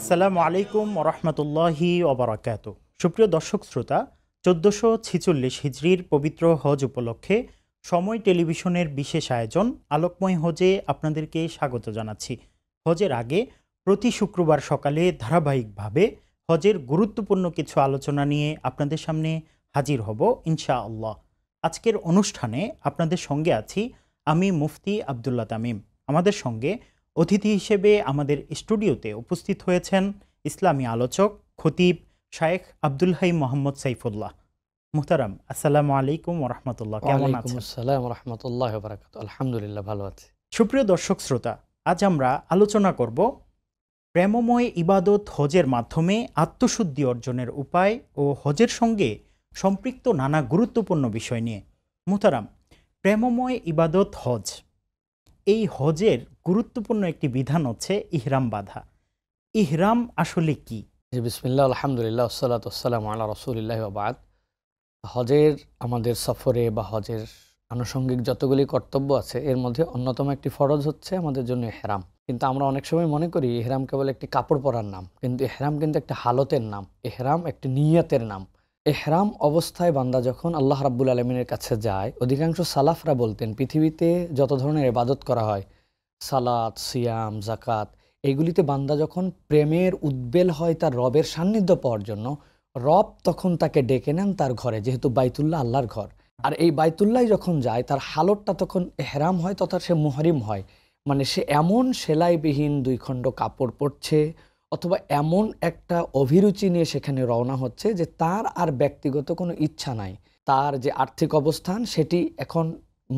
আসসালামু আলাইকুম ওরহমতুল্লাহি ওবরাকাতু। সুপ্রিয় দর্শক শ্রোতা, 1446 হিজরির পবিত্র হজ উপলক্ষে সময় টেলিভিশনের বিশেষ আয়োজন আলোকময় হজে আপনাদেরকে স্বাগত জানাচ্ছি। হজের আগে প্রতি শুক্রবার সকালে ধারাবাহিকভাবে হজের গুরুত্বপূর্ণ কিছু আলোচনা নিয়ে আপনাদের সামনে হাজির হব ইনশাআল্লাহ। আজকের অনুষ্ঠানে আপনাদের সঙ্গে আছি আমি মুফতি আবদুল্লাহ তামিম। আমাদের সঙ্গে অতিথি হিসেবে আমাদের স্টুডিওতে উপস্থিত হয়েছেন ইসলামী আলোচক খতিব শায়েখ আব্দুল হাই মোহাম্মদ সাইফুল্লাহ। মুহতারাম, আসসালামু আলাইকুম ওয়া রাহমাতুল্লাহ। কেমন আছেন? আসসালামু ওয়া রাহমাতুল্লাহি ওয়া বারাকাতুহু। আলহামদুলিল্লাহ, ভালো আছি। সুপ্রিয় দর্শক শ্রোতা, আজ আমরা আলোচনা করব প্রেমময় ইবাদত হজের মাধ্যমে আত্মশুদ্ধি অর্জনের উপায় ও হজের সঙ্গে সম্পৃক্ত নানা গুরুত্বপূর্ণ বিষয় নিয়ে। মুহতারাম, প্রেমময় ইবাদত হজ, এই হজের গুরুত্বপূর্ণ একটি বিধান হচ্ছে ইহরাম বাঁধা। ইহরাম আসলে কি? জি, বিসমিল্লাহ, আলহামদুলিল্লাহ, ওয়াসসালাতু ওয়াসসালামু আলা রাসূলিল্লাহি ওয়া বা'দ। হজের আমাদের সফরে বা হজের আনুষঙ্গিক যতগুলি কর্তব্য আছে এর মধ্যে অন্যতম একটি ফরজ হচ্ছে আমাদের জন্য ইহরাম। কিন্তু আমরা অনেক সময় মনে করি ইহরাম কেবল একটি কাপড় পরার নাম, কিন্তু ইহরাম কিন্তু একটা হালতের নাম। ইহরাম একটি নিয়তের নাম। ইহরাম অবস্থায় বান্দা যখন আল্লাহ রাব্বুল আলামিনের কাছে যায়, অধিকাংশ সালাফরা বলতেন পৃথিবীতে যত ধরনের ইবাদত করা হয়, সালাত, সিয়াম, জাকাত, এইগুলিতে বান্দা যখন প্রেমের উদ্বেল হয় তার রবের সান্নিধ্য পাওয়ার জন্য, রব তখন তাকে ডেকে নেন তার ঘরে, যেহেতু বাইতুল্লাহ আল্লাহর ঘর। আর এই বাইতুল্লাহ যখন যায় তার হালতটা তখন এহরাম হয়, তথা সে মুহরিম হয়। মানে সে এমন সেলাইবিহীন 2 খণ্ড কাপড় পরছে অথবা এমন একটা অভিরুচি নিয়ে সেখানে রওনা হচ্ছে যে তার আর ব্যক্তিগত কোনো ইচ্ছা নাই। তার যে আর্থিক অবস্থান সেটি এখন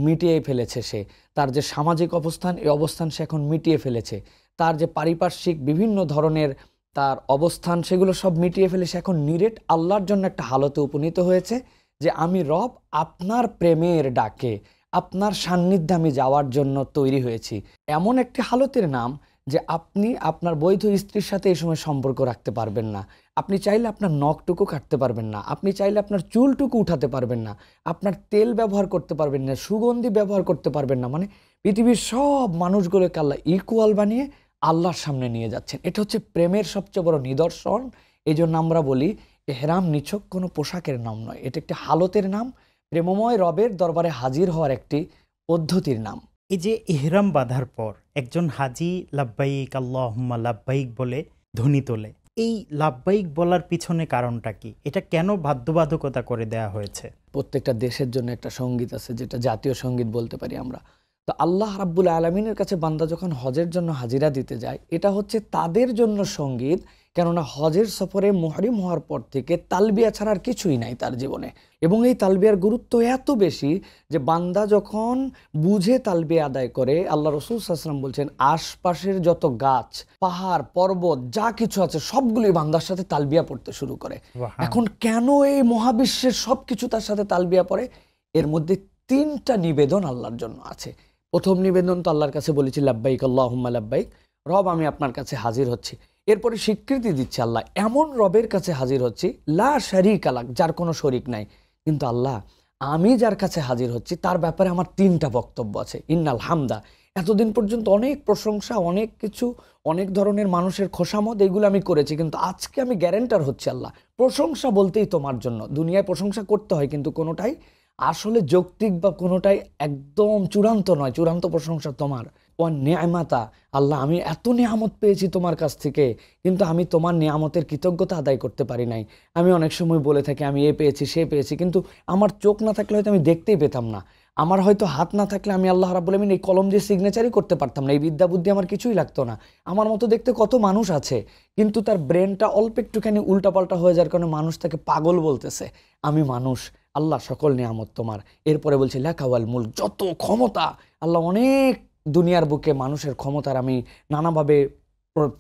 মিটিয়ে ফেলেছে সে, তার যে সামাজিক অবস্থান এই অবস্থান সে এখন মিটিয়ে ফেলেছে, তার যে পারিপার্শ্বিক বিভিন্ন ধরনের তার অবস্থান সেগুলো সব মিটিয়ে ফেলে সে এখন নিরেট আল্লাহর জন্য একটা হালতে উপনীত হয়েছে যে আমি রব আপনার প্রেমের ডাকে আপনার সান্নিধ্যে আমি যাওয়ার জন্য তৈরি হয়েছি। এমন একটি হালতের নাম যে আপনি আপনার বৈধ স্ত্রীর সাথে এই সময় সম্পর্ক রাখতে পারবেন না, আপনি চাইলে আপনার নখটুকু কাটতে পারবেন না, আপনি চাইলে আপনার চুলটুকু উঠাতে পারবেন না, আপনার তেল ব্যবহার করতে পারবেন না, সুগন্ধি ব্যবহার করতে পারবেন না। মানে পৃথিবীর সব মানুষগুলোকে আল্লাহ ইকুয়াল বানিয়ে আল্লাহর সামনে নিয়ে যাচ্ছেন। এটা হচ্ছে প্রেমের সবচেয়ে বড় নিদর্শন। এই জন্য আমরা বলি এহরাম নিছক কোনো পোশাকের নাম নয়, এটা একটি হালতের নাম, প্রেমময় রবের দরবারে হাজির হওয়ার একটি পদ্ধতির নাম। এই যে ইহরাম বাঁধার পর একজন হাজি লাব্বাইক আল্লাহুম্মা লাব্বাইক বলে ধ্বনি তোলে, এই লাব্বাইক বলার পিছনে কারণটা কি? এটা কেন বাধ্যবাধকতা করে দেয়া হয়েছে? প্রত্যেকটা দেশের জন্য একটা সঙ্গীত আছে যেটা জাতীয় সঙ্গীত বলতে পারি আমরা। তো আল্লাহ রাব্বুল আলামিনের কাছে বান্দা যখন হজের জন্য হাজিরা দিতে যায়, এটা হচ্ছে তাদের জন্য সঙ্গীত। কেননা হজের সফরে মুহরিম হওয়ার পর থেকে তালবিয়া ছাড়া আর কিছুই নাই তার জীবনে, এবং এই তালবিয়ার গুরুত্ব এত বেশি যে বান্দা যখন বুঝে তালবিয়া আদায় করে, আল্লাহ রাসূল সাল্লাল্লাহু আলাইহি ওয়াসাল্লাম বলছেন আশপাশের যত গাছ, পাহাড়, পর্বত যা কিছু আছে সবগুলোই বান্দার সাথে তালবিয়া পড়তে শুরু করে। এখন কেন এই মহাবিশ্বের সব কিছু তার সাথে তালবিয়া পড়ে? এর মধ্যে 3টা নিবেদন আল্লাহর জন্য আছে। প্রথম নিবেদন তো আল্লাহর কাছে বলেছি লাব্বাইক আল্লাহুম্মা লাব্বাইক, রব আমি আপনার কাছে হাজির হচ্ছি। এরপরে স্বীকৃতি দিচ্ছে আল্লাহ এমন রবের কাছে হাজির হচ্ছি লা শারীকা লাক, যার কোনো শরীক নাই। কিন্তু আল্লাহ আমি যার কাছে হাজির হচ্ছি তার ব্যাপারে আমার 3টা বক্তব্য আছে। ইন্নাল হামদা, এতদিন পর্যন্ত অনেক প্রশংসা, অনেক কিছু, অনেক ধরনের মানুষের খোশামদ এগুলো আমি করেছি, কিন্তু আজকে আমি গ্যারেন্টার হচ্ছি আল্লাহ প্রশংসা বলতেই তোমার জন্য। দুনিয়ায় প্রশংসা করতে হয় কিন্তু কোনোটাই আসলে যৌক্তিক বা কোনোটাই একদম চূড়ান্ত নয়, চূড়ান্ত প্রশংসা তোমার। ও নেয়ামাতা, আল্লাহ আমি এত নেয়ামত পেয়েছি তোমার কাছ থেকে, কিন্তু আমি তোমার নেয়ামতের কৃতজ্ঞতা আদায় করতে পারি নাই। আমি অনেক সময় বলে থাকি আমি এ পেয়েছি সে পেয়েছি, কিন্তু আমার চোখ না থাকলে হয়তো আমি দেখতেই পেতাম না, আমার হয়তো হাত না থাকলে আমি আল্লাহ রাব্বুল আলামিন এই কলম দিয়ে সিগনেচারই করতে পারতাম না, এই বিদ্যা বুদ্ধি আমার কিছুই লাগতো না। আমার মতো দেখতে কত মানুষ আছে, কিন্তু তার ব্রেনটা অল্প একটুখানি উল্টাপাল্টা হয়ে যাওয়ার কারণে মানুষ তাকে পাগল বলতেছে। আমি মানুষ, আল্লাহ সকল নিয়ামত তোমার। এরপরে বলছি লাকাওয়াল মুলক, যত ক্ষমতা আল্লাহ, অনেক দুনিয়ার বুকে মানুষের ক্ষমতার আমি নানাভাবে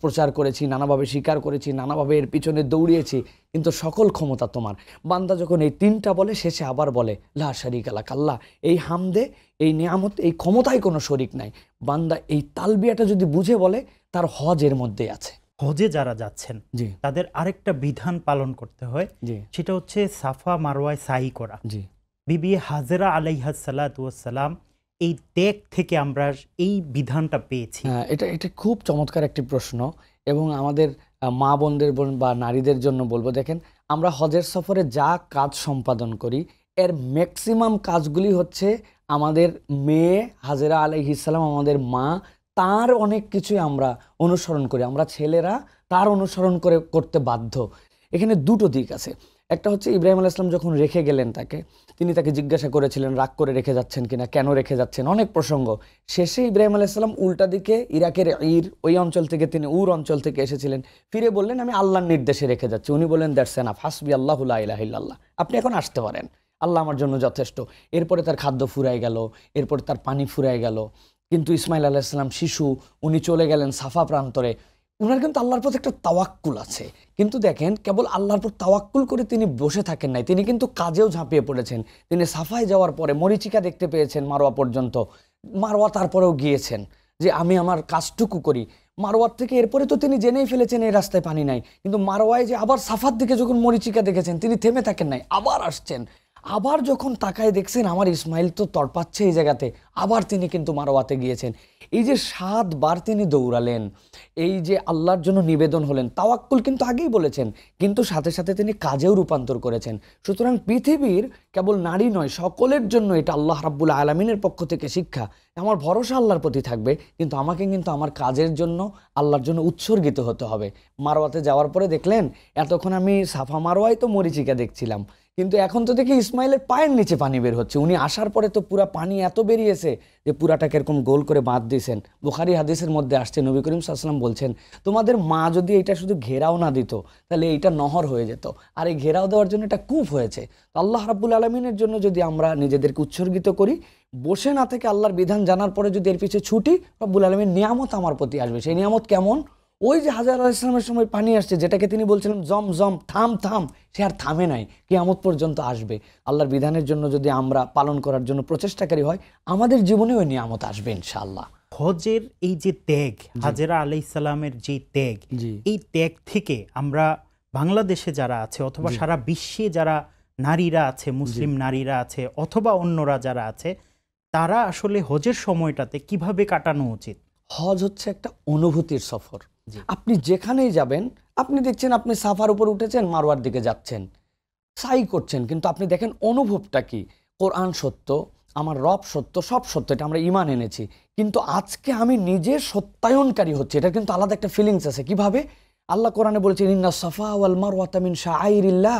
প্রচার করেছি, নানাভাবে স্বীকার করেছি, নানাভাবে এর পিছনে দৌড়িয়েছি, কিন্তু সকল ক্ষমতা তোমার। বান্দা যখন এই 3টা বলে শেষে আবার বলে লা শারীকা লাক, আল্লাহ এই হামদে, এই নিয়ামত, এই ক্ষমতায় কোনো শরীক নাই। বান্দা এই তালবিয়াটা যদি বুঝে বলে তার হজ এর মধ্যে আছে। হজে যারা যাচ্ছেন জি, তাদের আরেকটা বিধান পালন করতে হয়, জি, সেটা হচ্ছে সাফা মারওয়ায় সাই করা। জি। বিবি হাজেরা আলাইহাস সালাতু ওয়াস সালাম এই ত্যাগ থেকে আমরা এই বিধানটা পেয়েছি। হ্যাঁ, এটা খুব চমৎকার একটি প্রশ্ন, এবং আমাদের মা বোনদের বা নারীদের জন্য বলবো, দেখেন আমরা হজের সফরে যা কাজ সম্পাদন করি এর ম্যাক্সিমাম কাজগুলি হচ্ছে আমাদের মেয়ে হাজেরা আলাইহিস সালাম, আমাদের মা, তার অনেক কিছুই আমরা অনুসরণ করি। আমরা ছেলেরা তার অনুসরণ করতে বাধ্য। এখানে দুটো দিক আছে। একটা হচ্ছে ইব্রাহিম আলাইহিস সালাম যখন রেখে গেলেন তিনি তাকে জিজ্ঞাসা করেছিলেন রাগ করে রেখে যাচ্ছেন কিনা, কেন রেখে যাচ্ছেন, অনেক প্রসঙ্গ। শেষে ইব্রাহিম আলাইহিস সালাম উল্টা দিকে ইরাকের ওই অঞ্চল থেকে, তিনি উর অঞ্চল থেকে এসেছিলেন, ফিরে বললেন আমি আল্লাহর নির্দেশে রেখে যাচ্ছি। উনি বললেন দ্যাটস এনাফ, হাসবি আল্লাহু লা ইলাহা ইল্লাল্লাহ, আপনি এখন আসতে পারেন, আল্লাহ আমার জন্য যথেষ্ট। এরপরে তার খাদ্য ফুরায় গেল, এরপরে তার পানি ফুরায় গেল, কিন্তু ইসমাইল আলাইহিস সালাম শিশু, উনি চলে গেলেন সাফা প্রান্তরে। উনার কিন্তু আল্লাহর প্রতি একটা তাওয়াক্কুল আছে। কিন্তু দেখেন কেবল আল্লাহর প্রতি তাওয়াক্কুল করে তিনি বসে থাকেন নাই, তিনি কিন্তু কাজেও ঝাঁপিয়ে পড়েছেন। তিনি সাফায় যাওয়ার পরে মরিচিকা দেখতে পেয়েছেন মারোয়া পর্যন্ত, মারোয়া তারপরেও গিয়েছেন যে আমি আমার কাজটুকু করি। মারোয়ার থেকে এরপরে তো তিনি জেনেই ফেলেছেন এই রাস্তায় পানি নাই, কিন্তু মারোয়ায় যে আবার সাফার দিকে যখন মরিচিকা দেখেছেন তিনি থেমে থাকেন নাই, আবার আসছেন। আবার যখন তাকায় দেখছেন আমার ইসমাইল তো তড়পাচ্ছে এই জায়গাতে, আবার তিনি কিন্তু মারোয়াতে গিয়েছেন। এই যে 7 বার তিনি দৌড়ালেন, এই যে আল্লাহর জন্য নিবেদন হলেন, তাওয়াক্কুল কিন্তু আগেই বলেছেন, কিন্তু সাথে সাথে তিনি কাজেও রূপান্তর করেছেন। সুতরাং পৃথিবীর কেবল নারী নয়, সকলের জন্য এটা আল্লাহ রাব্বুল আলামিনের পক্ষ থেকে শিক্ষা। আমার ভরসা আল্লাহর প্রতি থাকবে, কিন্তু আমাকে কিন্তু আমার কাজের জন্য আল্লাহর জন্য উৎসর্গিত হতে হবে। মারোয়াতে যাওয়ার পরে দেখলেন এতক্ষণ আমি সাফা মারোয়ায় তো মরিচিকা দেখছিলাম, কিন্তু এখন তো দেখি ইসমাইলের পায়ের নিচে পানি বের হচ্ছে। উনি আসার পরে তো পুরা পানি এত বেরিয়েছে যে পুরাটাকে এরকম গোল করে বাঁধ দিয়েছেন। বুখারী হাদিসের মধ্যে আসছে, নবী করিম সাল্লাল্লাহু আলাইহি ওয়াসাল্লাম বলছেন তোমাদের মা যদি এটা শুধু ঘেরাও না দিত তাহলে এইটা নহর হয়ে যেত, আর এই ঘেরাও দেওয়ার জন্য এটা কূপ হয়েছে। তো আল্লাহ রাব্বুল আলামিনের জন্য যদি আমরা নিজেদেরকে উৎসর্গিত করি, বসে না থেকে আল্লাহর বিধান জানার পরে যদি এর পিছিয়ে ছুটি, রাব্বুল আলামিন নিয়ামত আমার প্রতি আসবে। সেই নিয়ামত কেমন? ওই যে হাজর আলাইহিস সালামের সময় পানি আসছে, যেটাকে তিনি বলছিলেন জম জম, থাম থাম, সে আর থামে নাই, কিয়ামত পর্যন্ত আসবে। আল্লাহর বিধানের জন্য যদি আমরা পালন করার জন্য প্রচেষ্টাকারী হয়, আমাদের জীবনে ওই নিয়ামত আসবে ইনশাআল্লাহ। হজের এই যে ত্যাগ, হাজেরা আলাইহিস সালামের যে ত্যাগ, এই ত্যাগ থেকে আমরা বাংলাদেশে যারা আছে অথবা সারা বিশ্বে যারা নারীরা আছে, মুসলিম নারীরা আছে অথবা অন্যরা যারা আছে, তারা আসলে হজের সময়টাতে কিভাবে কাটানো উচিত? হজ হচ্ছে একটা অনুভূতির সফর। আপনি যেখানেই যাবেন, আপনি দেখছেন আপনি সাফার উপর উঠেছেন, মারওয়ার দিকে যাচ্ছেন, সাই করছেন, কিন্তু আপনি দেখেন অনুভবটা কি? কোরআন সত্য, আমার রব সত্য, সব সত্য, এটা আমরা ঈমান এনেছি, কিন্তু আজকে আমি নিজে সত্যায়নকারী হচ্ছে। এটা কিন্তু আলাদা একটা ফিলিংস আছে। কিভাবে? আল্লাহ কোরআনে বলেছেন ইন্না সাফা ওয়াল মারওয়াতা মিন শাআইরিল্লাহ,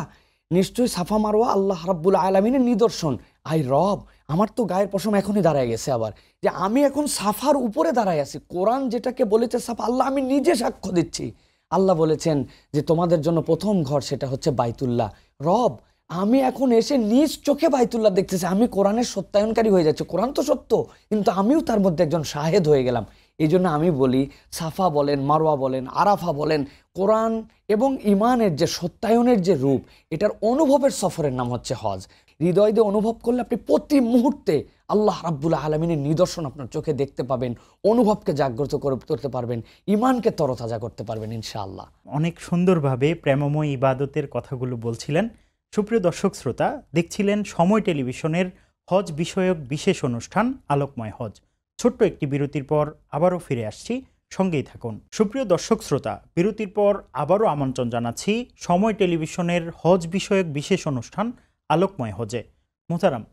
নিশ্চয়ই সাফা মারওয়া আল্লাহ রাব্বুল আলামিনের নিদর্শন। আই রব, আমার তো গায়ের পশম এখনই দাঁড়ায় গেছে, আবার যে আমি এখন সাফার উপরে দাঁড়ায় আছি। কোরআন যেটাকে বলেছে সাফা, আল্লাহ আমি নিজে সাক্ষ্য দিচ্ছি। আল্লাহ বলেছেন যে তোমাদের জন্য প্রথম ঘর সেটা হচ্ছে বাইতুল্লাহ। রব, আমি এখন এসে নিজ চোখে বাইতুল্লাহ দেখতেছি, আমি কোরআনের সত্যায়নকারী হয়ে যাচ্ছে। কোরআন তো সত্য, কিন্তু আমিও তার মধ্যে একজন শাহেদ হয়ে গেলাম। এই জন্য আমি বলি, সাফা বলেন, মারওয়া বলেন, আরাফা বলেন, কোরআন এবং ইমানের যে সত্যায়নের যে রূপ, এটার অনুভবের সফরের নাম হচ্ছে হজ। হৃদয় দিয়ে অনুভব করলে আপনি প্রতি মুহূর্তে আল্লাহ রাব্বুল আলামিনের নিদর্শন আপনার চোখে দেখতে পাবেন, অনুভবকে জাগ্রত করতে পারবেন, ইমানকে তরতাজা করতে পারবেন ইনশাআল্লাহ। অনেক সুন্দরভাবে প্রেমময় ইবাদতের কথাগুলো বলছিলেন। সুপ্রিয় দর্শক শ্রোতা, দেখছিলেন সময় টেলিভিশনের হজ বিষয়ক বিশেষ অনুষ্ঠান আলোকময় হজ। ছোট্ট একটি বিরতির পর আবারও ফিরে আসছি, সঙ্গেই থাকুন। সুপ্রিয় দর্শক শ্রোতা, বিরতির পর আবারও আমন্ত্রণ জানাচ্ছি সময় টেলিভিশনের হজ বিষয়ক বিশেষ অনুষ্ঠান আলোকময় হজে। মোহতারাম,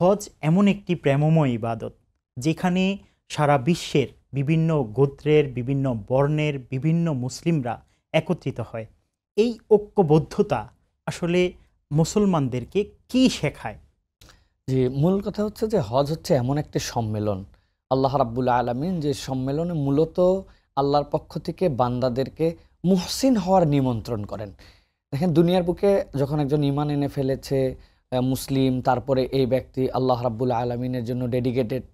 হজ এমন একটি প্রেমময় ইবাদত যেখানে সারা বিশ্বের বিভিন্ন গোত্রের, বিভিন্ন বর্ণের, বিভিন্ন মুসলিমরা একত্রিত হয়। এই ঐক্যবদ্ধতা আসলে মুসলমানদেরকে কি শেখায়? যে মূল কথা হচ্ছে যে হজ হচ্ছে এমন একটি সম্মেলন, আল্লাহ রাব্বুল আলামিন যে সম্মেলনে মূলত আল্লাহর পক্ষ থেকে বান্দাদেরকে মুহসিন হওয়ার নিমন্ত্রণ করেন। দেখেন, দুনিয়ার বুকে যখন একজন ঈমান এনে ফেলেছে মুসলিম, তারপরে এই ব্যক্তি আল্লাহ রাব্বুল আলামিনের জন্য ডেডিকেটেড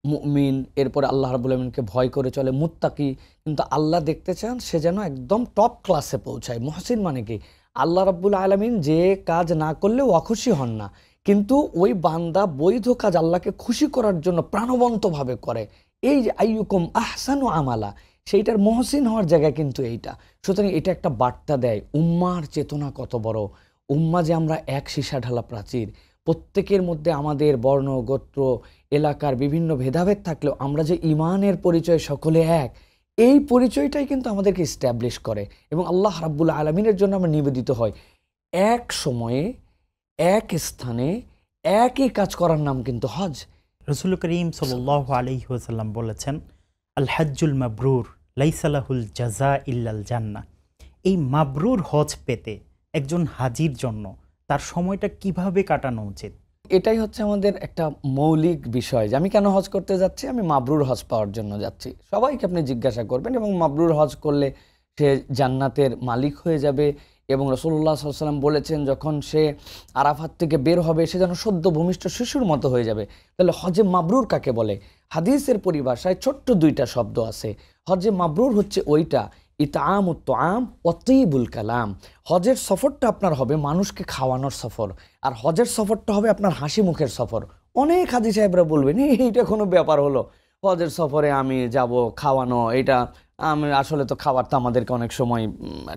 মুমিন, এরপরে আল্লাহ রাব্বুল আলামিনকে ভয় করে চলে মুত্তাকি, কিন্তু আল্লাহ দেখতে চান সে যেন একদম টপ ক্লাসে পৌঁছায়। মুহসিন মানে কি? আল্লাহ রাব্বুল আলামিন যে কাজ না করলেও অখুশি হন না, কিন্তু ওই বান্দা বৈধ কাজ আল্লাহকে খুশি করার জন্য প্রাণবন্তভাবে করে। এই যে আইয়ুকুম আহসানু আমালা, সেইটার মহসিন হওয়ার জায়গা কিন্তু এইটা। সুতরাং এটা একটা বার্তা দেয় উম্মার চেতনা কত বড়। উম্মা যে আমরা এক সীসা ঢালা প্রাচীর, প্রত্যেকের মধ্যে আমাদের বর্ণ, গোত্র, এলাকার বিভিন্ন ভেদাভেদ থাকলেও আমরা যে ইমানের পরিচয় সকলে এক, এই পরিচয়টাই কিন্তু আমাদেরকে এস্টাবলিশ করে এবং আল্লাহ রাব্বুল আলামিনের জন্য আমরা নিবেদিত হয়। এক সময়ে এক স্থানে একই কাজ করার নাম কিন্তু হজ। রাসূল করিম সাল্লাল্লাহু আলাইহি ওয়াসাল্লাম বলেছেন, আল হাজ্জুল মাবরুর লাইসা লাহুল জাযা ইল্লাল জান্নাহ। এই মাবরুর হজ পেতে একজন হাজির জন্য তার সময়টা কিভাবে কাটানো উচিত? এটাই হচ্ছে আমাদের একটা মৌলিক বিষয় যে আমি কেন হজ করতে যাচ্ছি, আমি মাবরুর হজ পাওয়ার জন্য যাচ্ছি। সবাইকে আপনি জিজ্ঞাসা করবেন এবং মাবরুর হজ করলে সে জান্নাতের মালিক হয়ে যাবে এবং রাসূলুল্লাহ সাল্লাল্লাহু আলাইহি ওয়াসাল্লাম বলেছেন যখন সে আরাফাত থেকে বের হবে সে যেন সদ্য ভূমিষ্ঠ শিশুর মতো হয়ে যাবে। তাহলে হজে মাবরুর কাকে বলে? হাদিসের পরিভাষায় ছোট্ট দুইটা শব্দ আছে। হজে মাবরুর হচ্ছে ওইটা ইতআমুত তুআম ওয়া তিবুল কালাম। হজের সফরটা আপনার হবে মানুষকে খাওয়ানোর সফর, আর হজের সফরটা হবে আপনার হাসি মুখের সফর। অনেক হাজি সাহেবরা বলবেন এইটা কোনো ব্যাপার হলো, হজের সফরে আমি যাব খাওয়ানো, এটা আমি আসলে তো খাবার তো আমাদেরকে অনেক সময়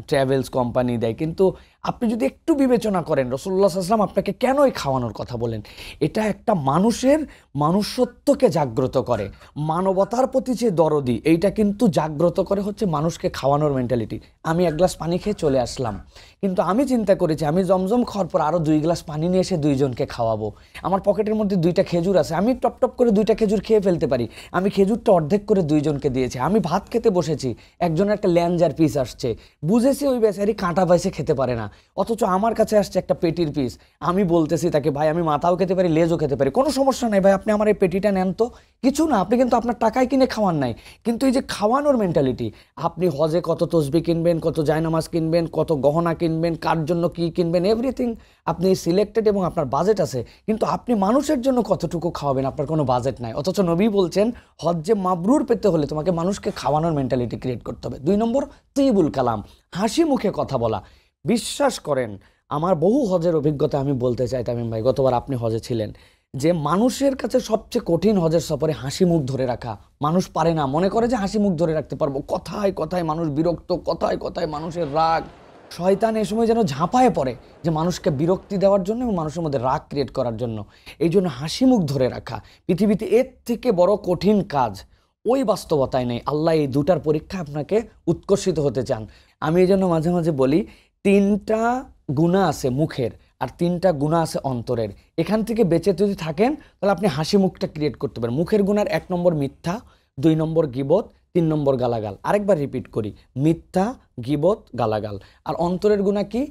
ট্রাভেলস কোম্পানি দেয়। কিন্তু আপনি যদি একটু বিবেচনা করেন রাসূলুল্লাহ সাল্লাল্লাহু আলাইহি ওয়াসাল্লাম আপনাকে কেন এই খাওয়ানোর কথা বলেন, এটা একটা মানুষের মনুষ্যত্বকে জাগ্রত করে, মানবতার প্রতি যে দরদি এইটা কিন্তু জাগ্রত করে হচ্ছে মানুষকে খাওয়ানোর মেন্টালিটি। আমি এক গ্লাস পানি খেয়ে চলে আসলাম, কিন্তু আমি চিন্তা করেছি আমি জমজম খাওয়ার পর আরও 2 গ্লাস পানি নিয়ে এসে 2 জনকে খাওয়াবো। আমার পকেটের মধ্যে 2টা খেজুর আছে, আমি টপ টপ করে 2টা খেজুর খেয়ে ফেলতে পারি, আমি খেজুরটা অর্ধেক করে 2 জনকে দিয়েছি। আমি ভাত খেতে বসেছি, একজনের একটা ল্যাঞ্জার পিস আসছে, বুঝেছি ওই বেচারি কাঁটা পাইছে খেতে পারে না, অথচ আমার কাছে আসছে একটা পেটির পিস। আমি বলতেছি তাকে, ভাই আমি মাথাও খেতে পারি লেজও খেতে পারি, কোনো সমস্যা নাই ভাই, আপনি আমার এই পেটিটা নেন তো। কিছু না, আপনি কিন্তু আপনার টাকায় কিনে খাওয়ান নাই, কিন্তু এই যে খাওয়ানোর মেন্টালিটি, আপনি হজে কত তসবিহ কিনবেন, কত জায়নামাজ কিনবেন, কত গহনা কিনবেন, কার জন্য কি কিনবেন, এভরিথিং আপনি সিলেক্টেড এবং আপনার বাজেট আছে, কিন্তু আপনি মানুষের জন্য কতটুকু খাওয়াবেন আপনার কোনো বাজেট নাই। অথচ নবী বলছেন হজ্জে মাবরুর পেতে হলে তোমাকে মানুষকে খাওয়ানোর মেন্টালিটি ক্রিয়েট করতে হবে। 2 নম্বর তিবুল কালাম, হাসি মুখে কথা বলা। বিশ্বাস করেন আমার বহু হজের অভিজ্ঞতা আমি বলতে চাই তামিম ভাই, গতবার আপনি হজে ছিলেন, যে মানুষের কাছে সবচেয়ে কঠিন হজের সফরে হাসি মুখ ধরে রাখা। মানুষ পারে না, মনে করে যে হাসি মুখ ধরে রাখতে পারবো, কথায় কথায় মানুষ বিরক্ত, কথায় কথায় মানুষের রাগ, শয়তান এই সময় যেন ঝাঁপায় পড়ে যে মানুষকে বিরক্তি দেওয়ার জন্য এবং মানুষের মধ্যে রাগ ক্রিয়েট করার জন্য। এই জন্য হাসি মুখ ধরে রাখা পৃথিবীতে এর থেকে বড় কঠিন কাজ ওই বাস্তবতায় নেই। আল্লাহ এই দুটার পরীক্ষা আপনাকে উৎকর্ষিত হতে চান। আমি এই জন্য মাঝে মাঝে বলি 3টা গুনাহ আছে মুখের আর 3টা গুনাহ আছে অন্তরের। এখান থেকে বেঁচে যদি থাকেন তাহলে আপনি হাসি মুখটা ক্রিয়েট করতে পারেন। মুখের গুনার 1 নম্বর মিথ্যা, 2 নম্বর গীবত, 3 নম্বর গালাগাল। আরেকবার রিপিট করি, মিথ্যা, গীবত, গালাগাল। আর অন্তরের গুনাহ কি?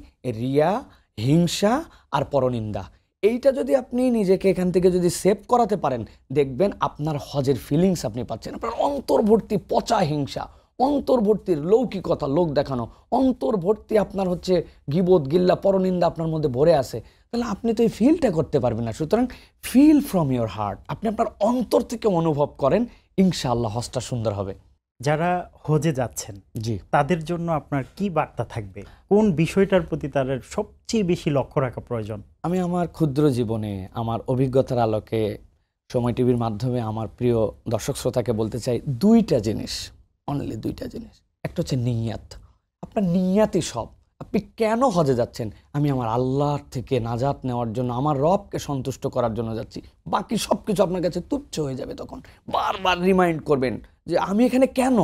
রিয়া, হিংসা আর পরনিন্দা। এইটা যদি আপনি নিজেকে এখান থেকে যদি সেভ করাতে পারেন, দেখবেন আপনার হজের ফিলিংস আপনি পাচ্ছেন। আপনার অন্তর্ভর্তি পচা হিংসা, অন্তর্ভর্তির লৌকিকতা, লোক দেখানো, অন্তর্ভর্তি আপনার হচ্ছে গীবত, গিল্লা, পরনিন্দা আপনার মধ্যে ভরে আছে, তাহলে আপনি তো এই ফিলটা করতে পারবেন না। সুতরাং ফিল ফ্রম ইয়োর হার্ট, আপনি আপনার অন্তর থেকে অনুভব করেন, ইনশাআল্লাহ হজটা সুন্দর হবে। যারা হজে যাচ্ছেন জি, তাদের জন্য আপনার কি বার্তা থাকবে? কোন বিষয়টার প্রতি তাদের সবচেয়ে বেশি লক্ষ্য রাখা প্রয়োজন? আমি আমার ক্ষুদ্র জীবনে আমার অভিজ্ঞতার আলোকে সময় টিভির মাধ্যমে আমার প্রিয় দর্শক শ্রোতাকে বলতে চাই 2টা জিনিস, অনলি 2টা জিনিস। একটা হচ্ছে নিয়াত। আপনার নিয়াতই সব। আপনি কেন হজে যাচ্ছেন? আমি আমার আল্লাহর থেকে নাজাত নেওয়ার জন্য, আমার রবকে সন্তুষ্ট করার জন্য যাচ্ছি। বাকি সব কিছু আপনার কাছে তুচ্ছ হয়ে যাবে। তখন বারবার রিমাইন্ড করবেন যে আমি এখানে কেন,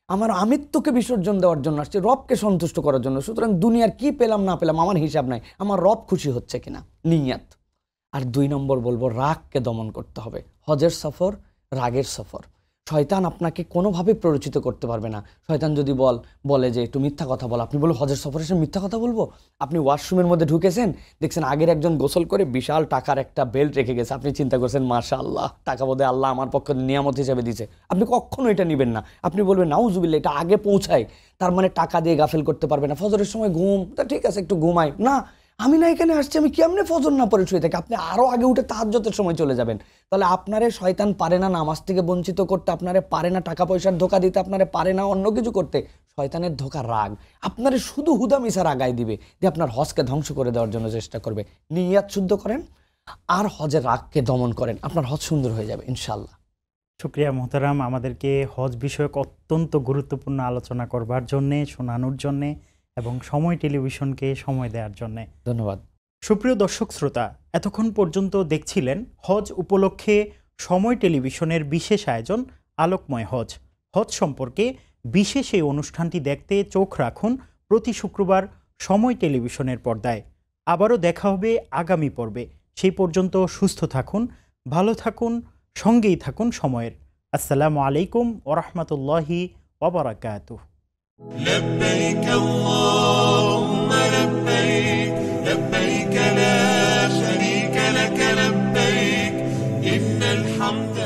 আমার আমিত্বকে বিসর্জন দেওয়ার জন্য আসছে, রবকে সন্তুষ্ট করার জন্য। সুতরাং দুনিয়ার কি পেলাম না পেলাম আমার হিসাব নাই, আমার রব খুশি হচ্ছে কিনা, নিয়াত। আর 2 নম্বর বলবো, রাগকে দমন করতে হবে। হজের সফর রাগের সফর। শয়তান আপনাকে কোনোভাবে প্ররোচিত করতে পারবে না। শয়তান যদি বলে যে একটু মিথ্যা কথা বল, আপনি বলবো হজের সফরে এসে মিথ্যা কথা বলবো? আপনি ওয়াশরুমের মধ্যে ঢুকেছেন, দেখছেন আগের একজন গোসল করে বিশাল টাকার একটা বেল্ট রেখে গেছে, আপনি চিন্তা করছেন মাশাআল্লাহ, টাকা বোধহয় আল্লাহ আমার পক্ষে নিয়ামত হিসেবে দিয়েছে। আপনি কখনো এটা নেবেন না। আপনি বলবেন নাউজুবিল্লাহ, এটা আগে পৌঁছায়, তার মানে টাকা দিয়ে গাফেল করতে পারবে না। ফজরের সময় ঘুম, তা ঠিক আছে একটু ঘুমাই না, আমি না এখানে আসছি, আমি কেমনে ফজর না পড়ে শুয়ে থাকি? আপনি আরও আগে উঠে তাহাজ্জুদের সময় চলে যাবেন। তাহলে আপনারে শয়তান পারে না নামাজ থেকে বঞ্চিত করতে, আপনারে পারে না টাকা পয়সার ধোকা দিতে, আপনারে পারে না অন্য কিছু করতে। শয়তানের ধোকা রাগ, আপনারে শুধু হুদামিসা রাগাই দিবে, যে আপনার হজকে ধ্বংস করে দেওয়ার জন্য চেষ্টা করবে। নিয়াত শুদ্ধ করেন আর হজের রাগকে দমন করেন, আপনার হজ সুন্দর হয়ে যাবে ইনশাআল্লাহ। শুকরিয়া মোহতারাম, আমাদেরকে হজ বিষয়ক অত্যন্ত গুরুত্বপূর্ণ আলোচনা করবার জন্যে, শোনানোর জন্যে এবং সময় টেলিভিশনকে সময় দেওয়ার জন্যে ধন্যবাদ। সুপ্রিয় দর্শক শ্রোতা, এতক্ষণ পর্যন্ত দেখছিলেন হজ উপলক্ষে সময় টেলিভিশনের বিশেষ আয়োজন আলোকময় হজ। হজ সম্পর্কে বিশেষ এই অনুষ্ঠানটি দেখতে চোখ রাখুন প্রতি শুক্রবার সময় টেলিভিশনের পর্দায়। আবারও দেখা হবে আগামী পর্বে। সেই পর্যন্ত সুস্থ থাকুন, ভালো থাকুন, সঙ্গেই থাকুন সময়ের। আসসালামু আলাইকুম ওয়া রাহমাতুল্লাহি ওয়া বারাকাতুহু। لبيك اللهم لبيك لبيك لا شريك لك لبيك إن الحمد